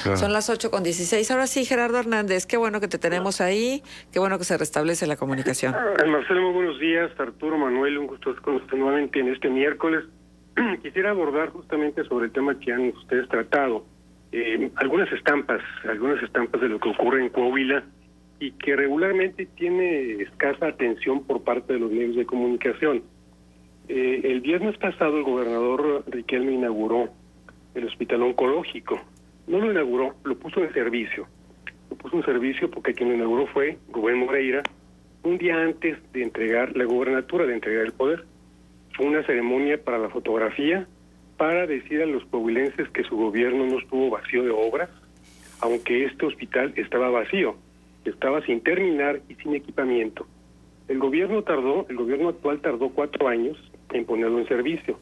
Claro. Son las 8:16. Ahora sí, Gerardo Hernández, qué bueno que te tenemos ahí, qué bueno que se restablece la comunicación. Marcelo, muy buenos días. Arturo, Manuel, un gusto estar con usted nuevamente en este miércoles. Quisiera abordar justamente sobre el tema que han ustedes tratado. Algunas estampas de lo que ocurre en Coahuila y que regularmente tiene escasa atención por parte de los medios de comunicación. El viernes pasado el gobernador Riquelme inauguró el hospital oncológico. No lo inauguró, lo puso en servicio. Lo puso en servicio porque quien lo inauguró fue Rubén Moreira, un día antes de entregar la gobernatura, de entregar el poder. Fue una ceremonia para la fotografía, para decir a los coahuilenses que su gobierno no estuvo vacío de obras, aunque este hospital estaba vacío, estaba sin terminar y sin equipamiento. El gobierno actual tardó 4 años en ponerlo en servicio.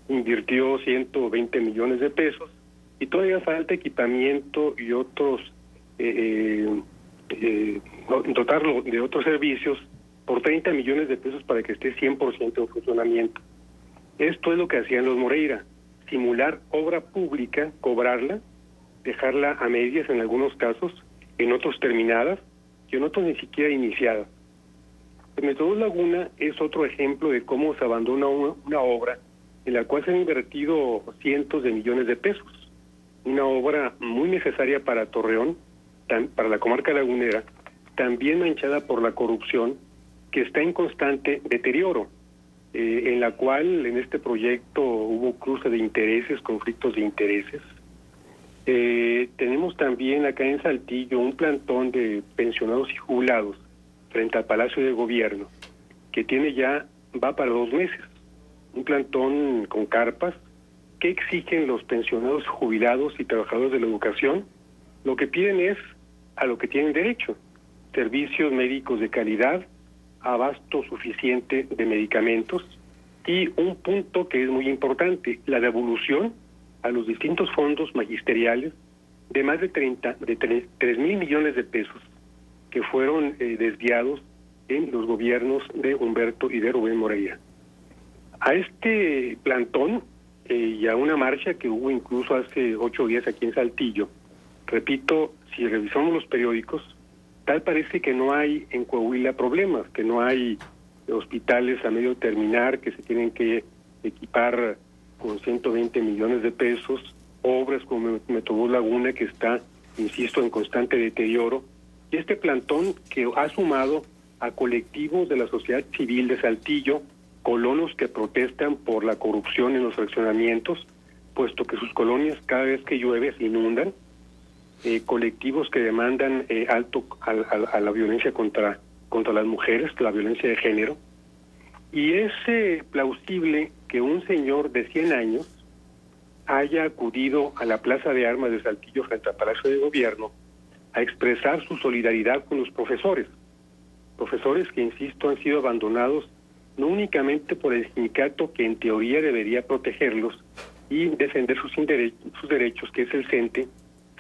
Invirtió 120 millones de pesos y todavía falta equipamiento y otros, dotarlo de otros servicios por 30 millones de pesos para que esté 100% en funcionamiento. Esto es lo que hacían los Moreira, simular obra pública, cobrarla, dejarla a medias en algunos casos, en otros terminadas y en otros ni siquiera iniciadas. El Metrobús Laguna es otro ejemplo de cómo se abandona una obra en la cual se han invertido cientos de millones de pesos. Una obra muy necesaria para Torreón, para la comarca lagunera, también manchada por la corrupción, que está en constante deterioro, en la cual en este proyecto hubo cruce de intereses, conflictos de intereses. Tenemos también acá en Saltillo un plantón de pensionados y jubilados frente al Palacio de Gobierno, que va para 2 meses. Un plantón con carpas que exigen los pensionados, jubilados y trabajadores de la educación. Lo que piden es a lo que tienen derecho: servicios médicos de calidad, abasto suficiente de medicamentos y un punto que es muy importante, la devolución a los distintos fondos magisteriales de más de 3,000 millones de pesos que fueron desviados en los gobiernos de Humberto y de Rubén Moreira. A este plantón y a una marcha que hubo incluso hace 8 días aquí en Saltillo, repito, si revisamos los periódicos, tal parece que no hay en Coahuila problemas, que no hay hospitales a medio terminar, que se tienen que equipar con 120 millones de pesos, obras como Metrobús Laguna, que está, insisto, en constante deterioro, y este plantón que ha sumado a colectivos de la sociedad civil de Saltillo, colonos que protestan por la corrupción en los fraccionamientos, puesto que sus colonias cada vez que llueve se inundan, colectivos que demandan alto a la violencia contra las mujeres, la violencia de género, y es plausible que un señor de 100 años haya acudido a la Plaza de Armas de Saltillo frente al Palacio de Gobierno a expresar su solidaridad con los profesores que, insisto, han sido abandonados no únicamente por el sindicato que en teoría debería protegerlos y defender sus derechos, que es el CENTE,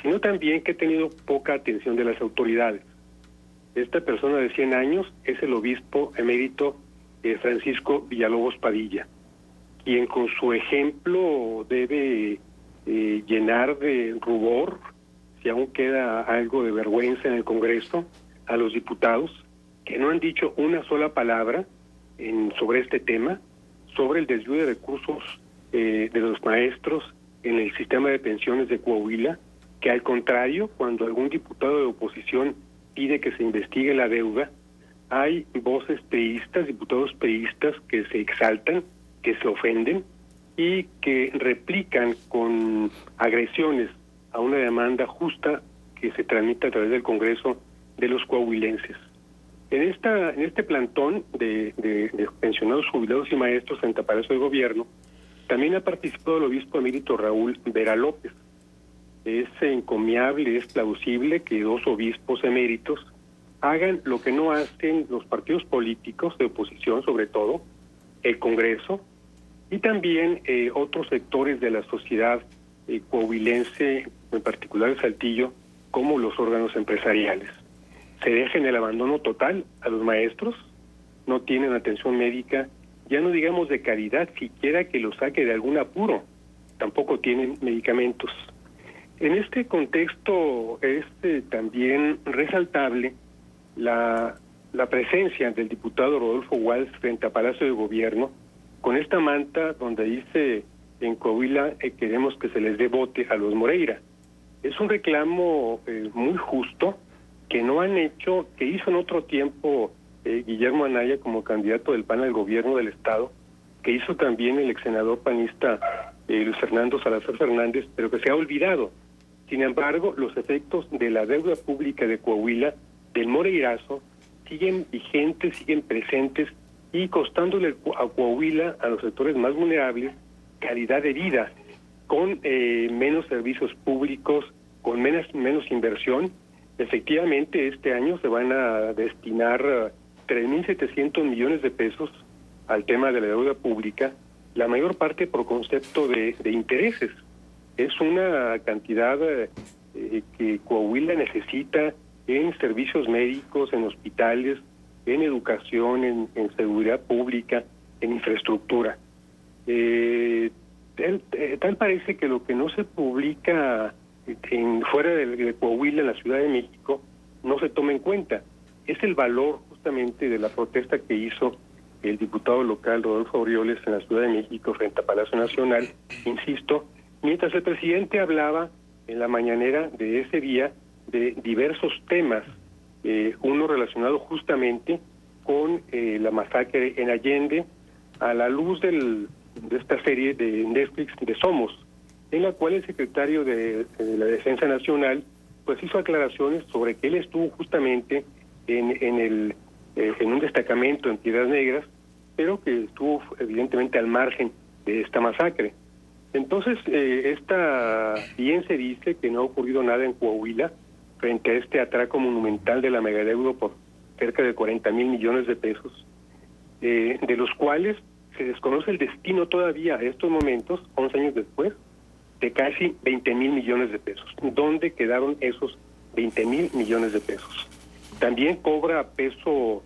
sino también que ha tenido poca atención de las autoridades. Esta persona de 100 años es el obispo emérito Francisco Villalobos Padilla, quien con su ejemplo debe llenar de rubor, si aún queda algo de vergüenza en el Congreso, a los diputados que no han dicho una sola palabra sobre este tema, sobre el desvío de recursos de los maestros en el sistema de pensiones de Coahuila, que al contrario, cuando algún diputado de oposición pide que se investigue la deuda, hay voces priistas, diputados priistas que se exaltan, que se ofenden y que replican con agresiones a una demanda justa que se tramita a través del Congreso de los coahuilenses. En este plantón de pensionados, jubilados y maestros frente al Palacio de Gobierno, también ha participado el obispo emérito Raúl Vera López. Es encomiable, es plausible que 2 obispos eméritos hagan lo que no hacen los partidos políticos de oposición, sobre todo el Congreso, y también otros sectores de la sociedad coahuilense, en particular de Saltillo, como los órganos empresariales. Se deja en el abandono total a los maestros, no tienen atención médica, ya no digamos de calidad, siquiera que los saque de algún apuro, tampoco tienen medicamentos. En este contexto es también resaltable la presencia del diputado Rodolfo Walsh frente a Palacio de Gobierno, con esta manta donde dice en Coahuila queremos que se les dé bote a los Moreira. Es un reclamo muy justo que no han hecho, que hizo en otro tiempo Guillermo Anaya como candidato del PAN al gobierno del Estado, que hizo también el ex senador panista Luis Fernando Salazar Fernández, pero que se ha olvidado. Sin embargo, los efectos de la deuda pública de Coahuila, del Moreirazo, siguen vigentes, siguen presentes y costándole a Coahuila, a los sectores más vulnerables, calidad de vida, con menos servicios públicos, con menos inversión. Efectivamente, este año se van a destinar 3.700 millones de pesos al tema de la deuda pública, la mayor parte por concepto de intereses. Es una cantidad que Coahuila necesita en servicios médicos, en hospitales, en educación, en seguridad pública, en infraestructura. Tal parece que lo que no se publica fuera de Coahuila, en la Ciudad de México, no se toma en cuenta. Es el valor justamente de la protesta que hizo el diputado local Rodolfo Orioles en la Ciudad de México frente a Palacio Nacional, insisto, mientras el presidente hablaba en la mañanera de ese día de diversos temas, uno relacionado justamente con la masacre en Allende, a la luz de esta serie de Netflix de Somos, en la cual el secretario de la Defensa Nacional pues hizo aclaraciones sobre que él estuvo justamente en un destacamento en Piedras Negras, pero que estuvo evidentemente al margen de esta masacre. Entonces, bien se dice que no ha ocurrido nada en Coahuila frente a este atraco monumental de la megadeuda por cerca de 40,000 millones de pesos, de los cuales se desconoce el destino todavía a estos momentos, 11 años después, de casi 20,000 millones de pesos. ¿Dónde quedaron esos 20,000 millones de pesos? También cobra peso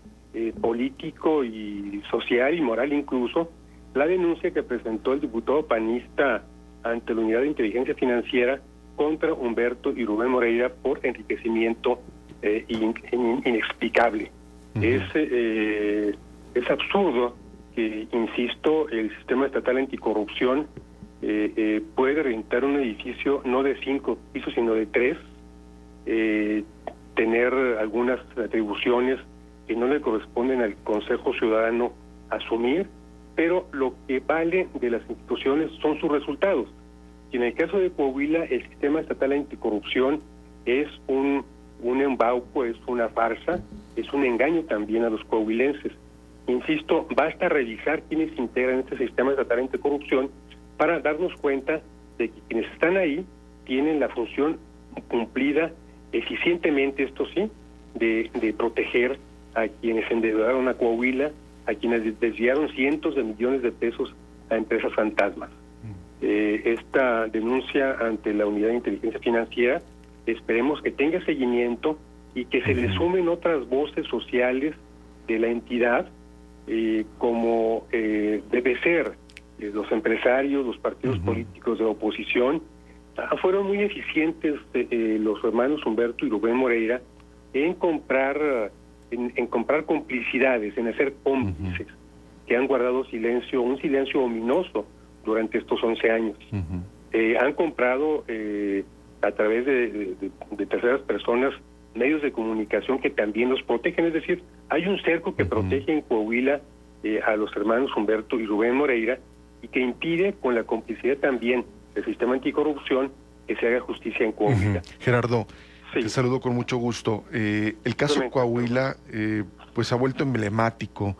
político y social y moral incluso la denuncia que presentó el diputado panista ante la Unidad de Inteligencia Financiera contra Humberto y Rubén Moreira por enriquecimiento inexplicable. Uh-huh. Es absurdo que, insisto, el sistema estatal anticorrupción puede rentar un edificio no de 5 pisos sino de 3, tener algunas atribuciones que no le corresponden al Consejo Ciudadano asumir, pero lo que vale de las instituciones son sus resultados. Y en el caso de Coahuila, el sistema estatal anticorrupción es un embauco, es una farsa, es un engaño también a los coahuilenses. Insisto, basta revisar quiénes integran este sistema estatal anticorrupción para darnos cuenta de que quienes están ahí tienen la función cumplida eficientemente, esto sí, de proteger a quienes endeudaron a Coahuila, a quienes desviaron cientos de millones de pesos a empresas fantasmas. Esta denuncia ante la Unidad de Inteligencia Financiera, esperemos que tenga seguimiento y que se le sumen otras voces sociales de la entidad, como debe ser. Los empresarios, los partidos políticos de oposición, fueron muy eficientes los hermanos Humberto y Rubén Moreira en comprar complicidades, en hacer cómplices, que han guardado silencio, un silencio ominoso durante estos 11 años. Han comprado a través de terceras personas medios de comunicación que también los protegen, es decir, hay un cerco que protege en Coahuila a los hermanos Humberto y Rubén Moreira y que impide, con la complicidad también del sistema anticorrupción, que se haga justicia en Coahuila. Gerardo, sí. Te saludo con mucho gusto. El caso Coahuila pues ha vuelto emblemático,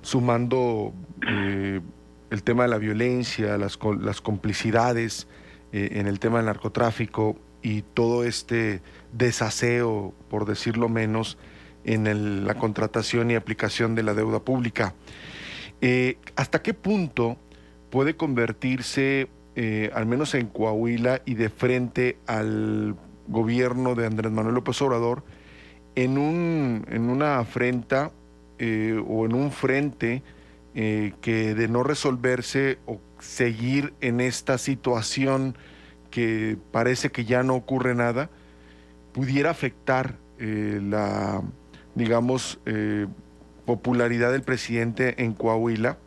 sumando el tema de la violencia, las complicidades en el tema del narcotráfico y todo este desaseo, por decirlo menos, en la contratación y aplicación de la deuda pública. ¿Hasta qué punto puede convertirse, al menos en Coahuila y de frente al gobierno de Andrés Manuel López Obrador, en una afrenta o en un frente que de no resolverse o seguir en esta situación que parece que ya no ocurre nada, pudiera afectar la, digamos, popularidad del presidente en Coahuila.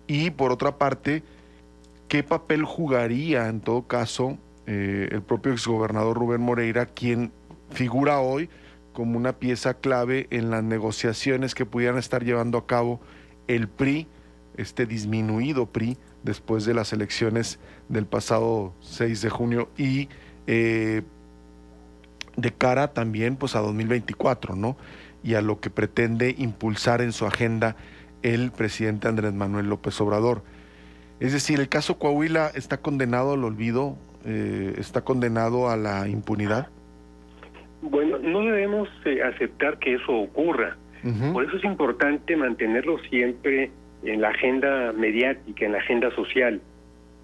Y por otra parte, ¿qué papel jugaría en todo caso el propio exgobernador Rubén Moreira, quien figura hoy como una pieza clave en las negociaciones que pudieran estar llevando a cabo el PRI, este disminuido PRI, después de las elecciones del pasado 6 de junio y de cara también pues a 2024, ¿no? Y a lo que pretende impulsar en su agenda el presidente Andrés Manuel López Obrador. Es decir, el caso Coahuila está condenado al olvido, está condenado a la impunidad. Bueno, no debemos aceptar que eso ocurra. Por eso es importante mantenerlo siempre en la agenda mediática, en la agenda social.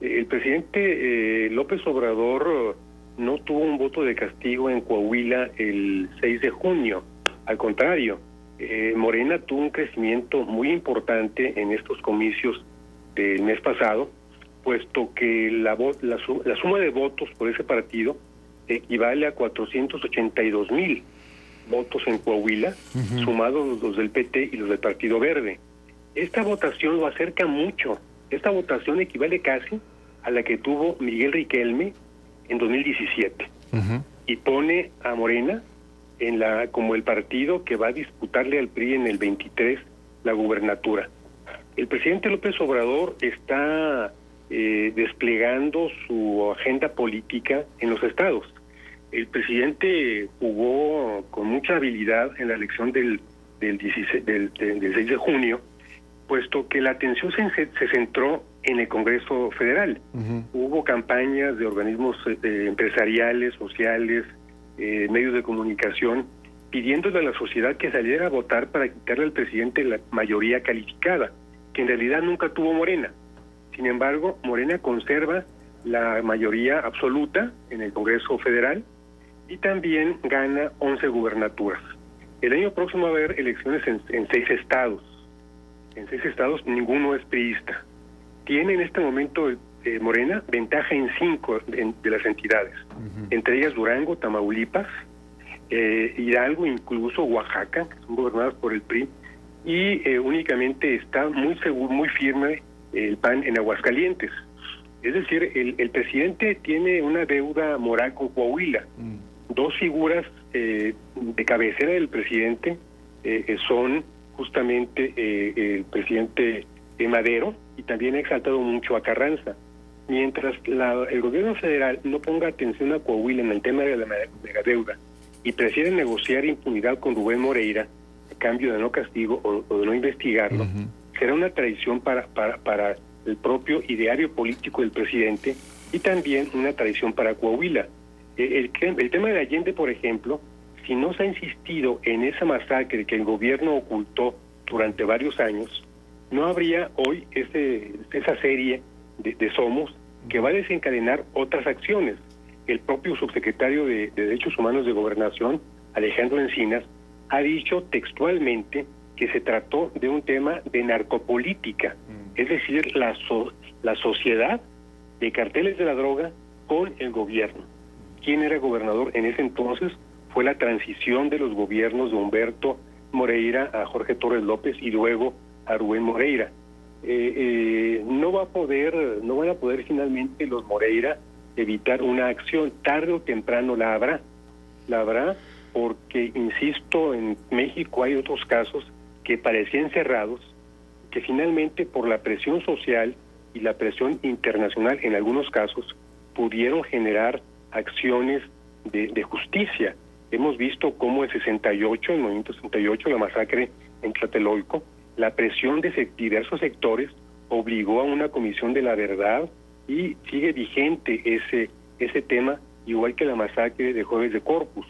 El presidente López Obrador no tuvo un voto de castigo en Coahuila el 6 de junio. Al contrario, Morena tuvo un crecimiento muy importante en estos comicios del mes pasado, puesto que la suma de votos por ese partido equivale a 482,000 votos en Coahuila, sumados los del PT y los del Partido Verde. Esta votación lo acerca mucho. Esta votación equivale casi a la que tuvo Miguel Riquelme en 2017 y pone a Morena como el partido que va a disputarle al PRI en el 23 la gubernatura. El presidente López Obrador está desplegando su agenda política en los estados. El presidente jugó con mucha habilidad en la elección del 6 de junio, puesto que la atención se centró en el Congreso Federal. Hubo campañas de organismos empresariales, sociales, medios de comunicación, pidiéndole a la sociedad que saliera a votar para quitarle al presidente la mayoría calificada, que en realidad nunca tuvo Morena. Sin embargo, Morena conserva la mayoría absoluta en el Congreso Federal y también gana 11 gubernaturas. El año próximo va a haber elecciones en 6 estados. En 6 estados ninguno es priista. Tiene en este momento Morena ventaja en 5 de las entidades, entre ellas Durango, Tamaulipas, Hidalgo, incluso Oaxaca, que son gobernadas por el PRI, y únicamente está muy seguro, muy firme el PAN en Aguascalientes. Es decir, el presidente tiene una deuda moral con Coahuila. Dos figuras de cabecera del presidente son justamente el presidente Madero, y también ha exaltado mucho a Carranza. Mientras el gobierno federal no ponga atención a Coahuila en el tema de la megadeuda y prefiere negociar impunidad con Rubén Moreira a cambio de no castigo o de no investigarlo, será una traición para el propio ideario político del presidente y también una traición para Coahuila. El tema de Allende, por ejemplo, si no se ha insistido en esa masacre que el gobierno ocultó durante varios años, no habría hoy esa serie de Somos que va a desencadenar otras acciones. El propio subsecretario de Derechos Humanos de Gobernación, Alejandro Encinas, ha dicho textualmente que se trató de un tema de narcopolítica, es decir, la sociedad de carteles de la droga con el gobierno. ¿Quién era gobernador en ese entonces? Fue la transición de los gobiernos de Humberto Moreira a Jorge Torres López y luego a Rubén Moreira. No van a poder finalmente los Moreira evitar una acción. Tarde o temprano la habrá porque, insisto, en México hay otros casos que parecían cerrados, que finalmente por la presión social y la presión internacional en algunos casos pudieron generar acciones de justicia. Hemos visto cómo en el movimiento 68, la masacre en Tlatelolco, la presión de diversos sectores obligó a una comisión de la verdad y sigue vigente ese tema, igual que la masacre de Jueves de Corpus.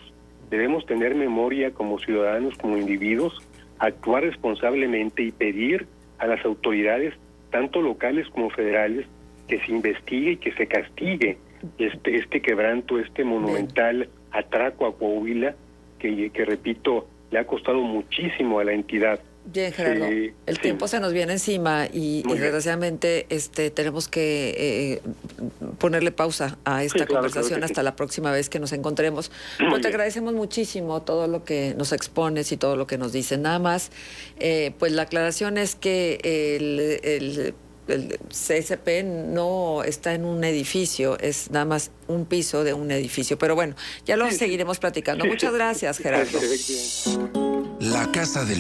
Debemos tener memoria como ciudadanos, como individuos, actuar responsablemente y pedir a las autoridades, tanto locales como federales, que se investigue y que se castigue este quebranto, este monumental atraco a Coahuila, que repito, le ha costado muchísimo a la entidad. Bien, Gerardo, el sí. tiempo se nos viene encima y desgraciadamente tenemos que ponerle pausa a esta conversación claro que hasta la próxima vez que nos encontremos. Pero te agradecemos muchísimo todo lo que nos expones y todo lo que nos dices. Nada más, pues la aclaración es que el CSP no está en un edificio, es nada más un piso de un edificio. Pero bueno, ya lo seguiremos platicando. Muchas gracias, Gerardo. La Casa del